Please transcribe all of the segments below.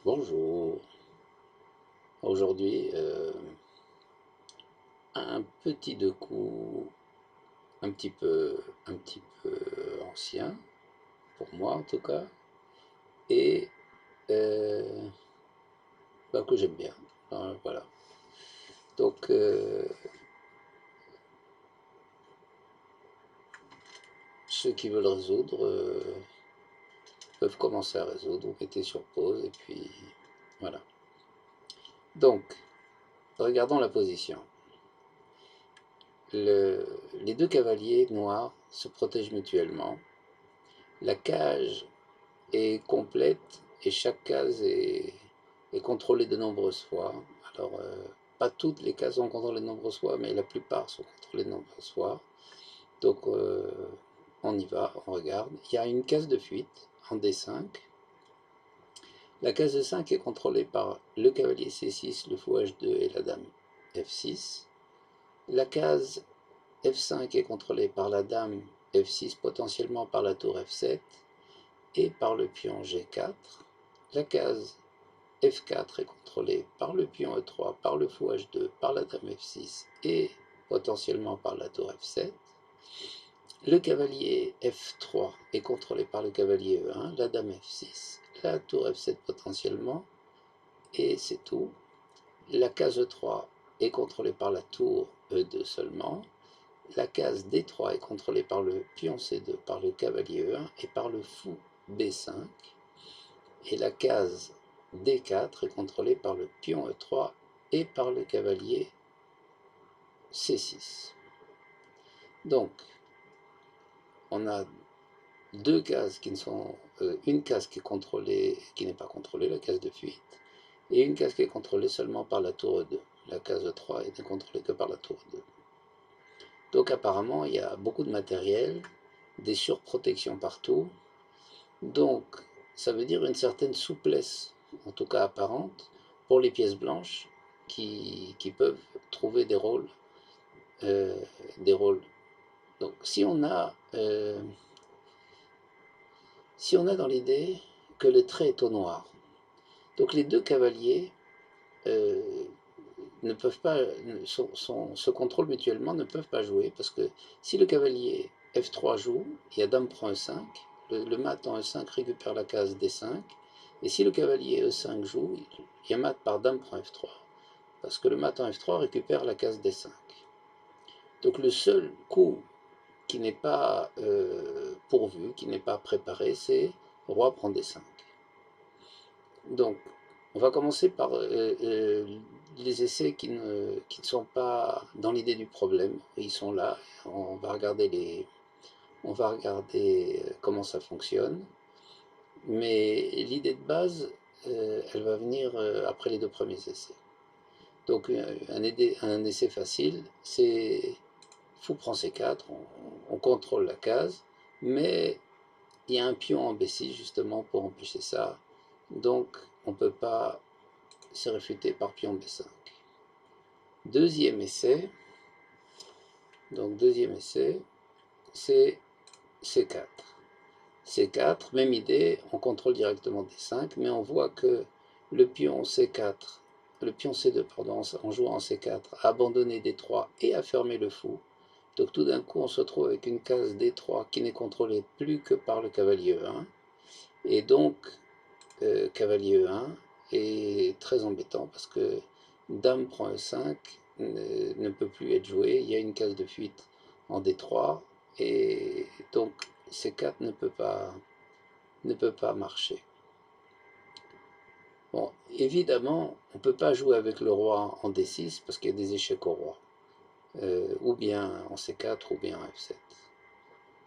Bonjour. Aujourd'hui, un petit deux coups, un petit peu ancien, pour moi en tout cas, et que j'aime bien. Voilà. Donc, ceux qui veulent résoudre peuvent commencer à résoudre, ou mettez sur pause, et puis voilà. Donc, regardons la position. Les deux cavaliers noirs se protègent mutuellement. La cage est complète et chaque case est contrôlée de nombreuses fois. Alors, pas toutes les cases sont contrôlées de nombreuses fois, mais la plupart sont contrôlées de nombreuses fois. Donc, on y va, on regarde. Il y a une case de fuite en D5. La case de 5 est contrôlée par le cavalier C6, le fou H2 et la dame F6. La case F5 est contrôlée par la dame F6, potentiellement par la tour F7 et par le pion G4. La case F4 est contrôlée par le pion E3, par le fou H2, par la dame F6 et potentiellement par la tour F7. Le cavalier F3 est contrôlé par le cavalier E1, la dame F6, la tour F7 potentiellement, et c'est tout. La case E3 est contrôlée par la tour E2 seulement. La case D3 est contrôlée par le pion C2, par le cavalier E1 et par le fou B5. Et la case D4 est contrôlée par le pion E3 et par le cavalier C6. Donc, on a deux cases qui ne sont... une case qui est contrôlée, qui n'est pas contrôlée, la case de fuite, et une case qui est contrôlée seulement par la tour E2. La case E3 n'est contrôlée que par la tour E2. Donc apparemment, il y a beaucoup de matériel, des surprotections partout. Donc, ça veut dire une certaine souplesse, en tout cas apparente, pour les pièces blanches qui peuvent trouver des rôles. Des rôles. Donc, si on a dans l'idée que le trait est au noir, donc les deux cavaliers ne peuvent pas, se contrôlent mutuellement, ne peuvent pas jouer, parce que si le cavalier F3 joue, il y a dame prend E5, le mat en E5 récupère la case D5, et si le cavalier E5 joue, il y a mat par dame prend F3, parce que le mat en F3 récupère la case D5. Donc le seul coup qui n'est pas pourvu, qui n'est pas préparé, c'est roi prend D5. Donc, on va commencer par les essais qui ne sont pas dans l'idée du problème. Ils sont là. On va regarder comment ça fonctionne. Mais l'idée de base, elle va venir après les deux premiers essais. Donc, un essai facile, c'est fou prend C4, on contrôle la case, mais il y a un pion en B6 justement pour empêcher ça. Donc, on ne peut pas se réfuter par pion B5. Deuxième essai, c'est C4. C4, même idée, on contrôle directement D5, mais on voit que le pion C4, le pion C2, pardon, en jouant en C4, a abandonné D3 et a fermé le fou. Donc tout d'un coup, on se retrouve avec une case D3 qui n'est contrôlée plus que par le cavalier E1. Et donc, cavalier E1 est très embêtant parce que dame prend E5 ne peut plus être joué. Il y a une case de fuite en D3 et donc C4 ne peut pas marcher. Bon, évidemment, on ne peut pas jouer avec le roi en D6 parce qu'il y a des échecs au roi. Ou bien en C4 ou bien en F7.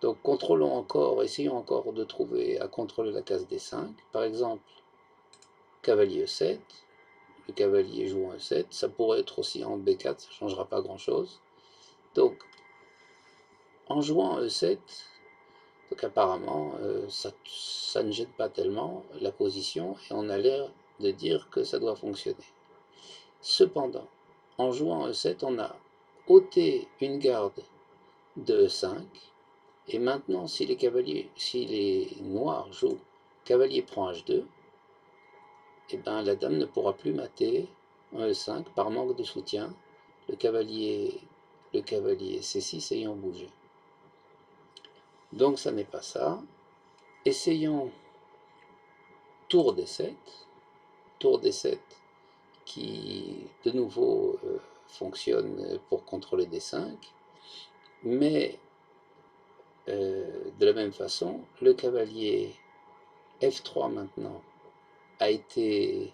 Donc contrôlons encore, essayons encore de trouver à contrôler la case D5. Par exemple, cavalier E7, le cavalier joue en E7, ça pourrait être aussi en B4, ça ne changera pas grand chose. Donc, en jouant en E7, donc apparemment, ça ne gêne pas tellement la position et on a l'air de dire que ça doit fonctionner. Cependant, en jouant en E7, on a ôté une garde de E5 et maintenant, si les noirs jouent cavalier prend H2, eh ben, la dame ne pourra plus mater en E5 par manque de soutien, le cavalier C6 ayant bougé. Donc ça n'est pas ça. Essayons tour D7, tour D7 qui de nouveau fonctionne pour contrôler D5, mais de la même façon, le cavalier F3 maintenant a été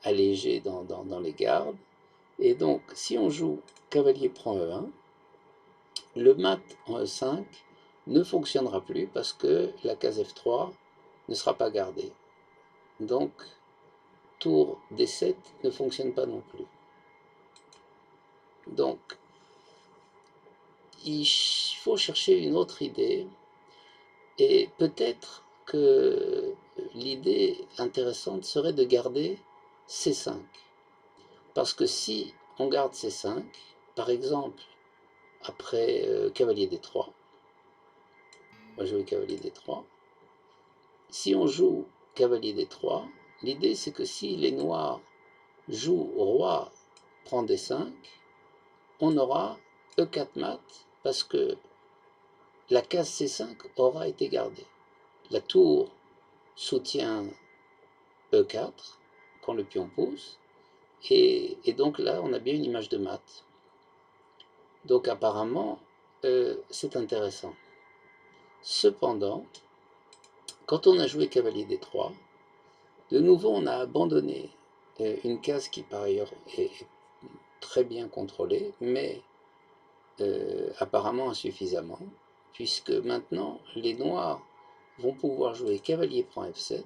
allégé dans les gardes, et donc si on joue cavalier prend E1, le mat en E5 ne fonctionnera plus parce que la case F3 ne sera pas gardée. Donc tour D7 ne fonctionne pas non plus. Donc il faut chercher une autre idée, et peut-être que l'idée intéressante serait de garder C5. Parce que si on garde C5, par exemple, après cavalier D3, on va jouer cavalier D3, si on joue cavalier D3, l'idée c'est que si les noirs jouent roi prend D5, on aura E4 mat parce que la case C5 aura été gardée. La tour soutient E4 quand le pion pousse, et donc là on a bien une image de mat. Donc apparemment c'est intéressant. Cependant, quand on a joué cavalier D3, de nouveau on a abandonné une case qui par ailleurs est très bien contrôlée, mais apparemment insuffisamment, puisque maintenant les noirs vont pouvoir jouer cavalier prend F7,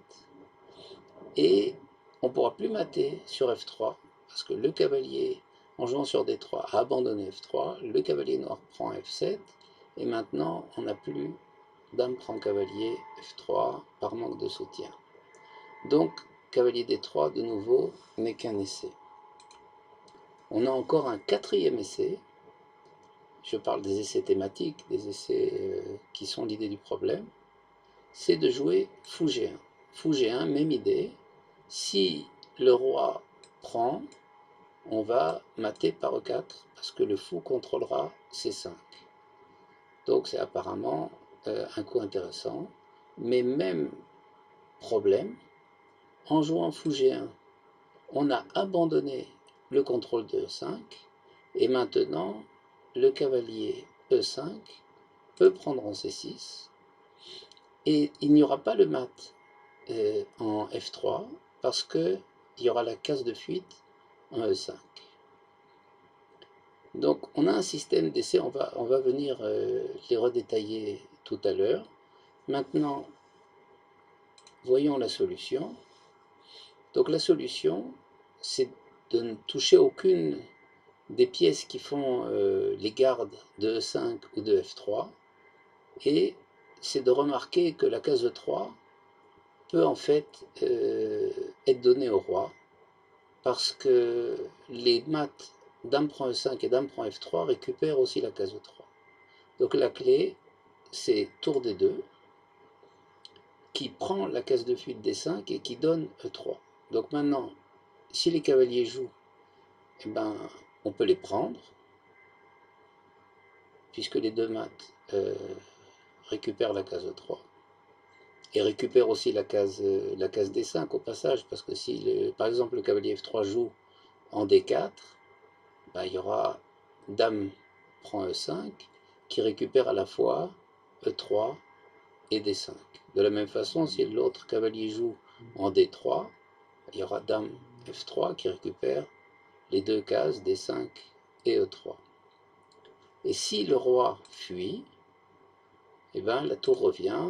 et on ne pourra plus mater sur F3, parce que le cavalier, en jouant sur D3, a abandonné F3, le cavalier noir prend F7, et maintenant on n'a plus dame prend cavalier F3 par manque de soutien. Donc cavalier D3 de nouveau n'est qu'un essai. On a encore un quatrième essai. Je parle des essais thématiques, des essais qui sont l'idée du problème. C'est de jouer fou G1. Fou G1, même idée. Si le roi prend, on va mater par E4 parce que le fou contrôlera C5. Donc c'est apparemment un coup intéressant. Mais même problème, en jouant fou G1, on a abandonné le contrôle de E5, et maintenant le cavalier E5 peut prendre en C6, et il n'y aura pas le mat en F3 parce qu'il y aura la case de fuite en E5. Donc on a un système d'essai, on va venir les redétailler tout à l'heure. Maintenant, voyons la solution. Donc la solution, c'est de ne toucher aucune des pièces qui font les gardes de E5 ou de F3, et c'est de remarquer que la case E3 peut en fait être donnée au roi, parce que les mates dame prend E5 et dame prend F3 récupèrent aussi la case E3. Donc la clé, c'est tour D2, qui prend la case de fuite D5 et qui donne E3. Donc maintenant, si les cavaliers jouent, eh ben, on peut les prendre, puisque les deux mates récupèrent la case E3. Et récupèrent aussi la case D5 au passage, parce que si par exemple le cavalier F3 joue en D4, ben, il y aura dame prend E5 qui récupère à la fois E3 et D5. De la même façon, si l'autre cavalier joue en D3, il y aura dame F3 qui récupère les deux cases D5 et E3. Et si le roi fuit, eh ben, la tour revient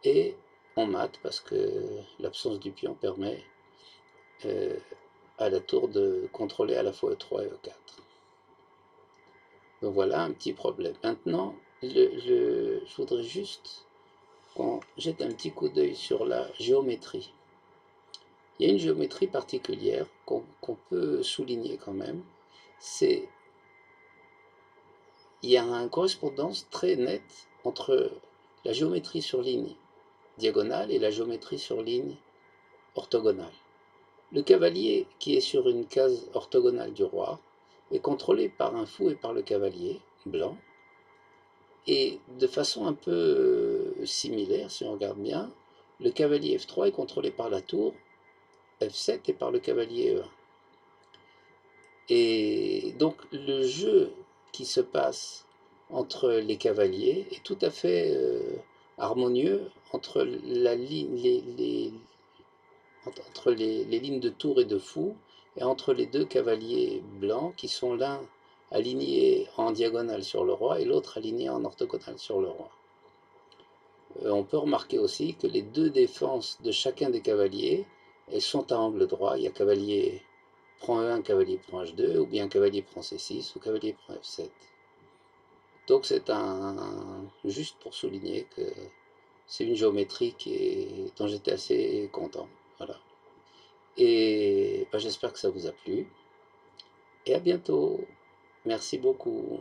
et on mate parce que l'absence du pion permet à la tour de contrôler à la fois E3 et E4. Donc voilà un petit problème. Maintenant, je voudrais juste qu'on jette un petit coup d'œil sur la géométrie. Il y a une géométrie particulière qu'on peut souligner quand même. Il y a une correspondance très nette entre la géométrie sur ligne diagonale et la géométrie sur ligne orthogonale. Le cavalier qui est sur une case orthogonale du roi est contrôlé par un fou et par le cavalier blanc. Et de façon un peu similaire, si on regarde bien, le cavalier F3 est contrôlé par la tour F7 et par le cavalier E1. Et donc le jeu qui se passe entre les cavaliers est tout à fait harmonieux entre les lignes de tour et de fou et entre les deux cavaliers blancs qui sont l'un aligné en diagonale sur le roi et l'autre aligné en orthogonale sur le roi. On peut remarquer aussi que les deux défenses de chacun des cavaliers, elles sont à angle droit. Il y a cavalier prend E1, cavalier prend H2, ou bien cavalier prend C6, ou cavalier prend F7. Donc c'est juste pour souligner que c'est une géométrie dont j'étais assez content. Voilà. Et j'espère que ça vous a plu. Et à bientôt. Merci beaucoup.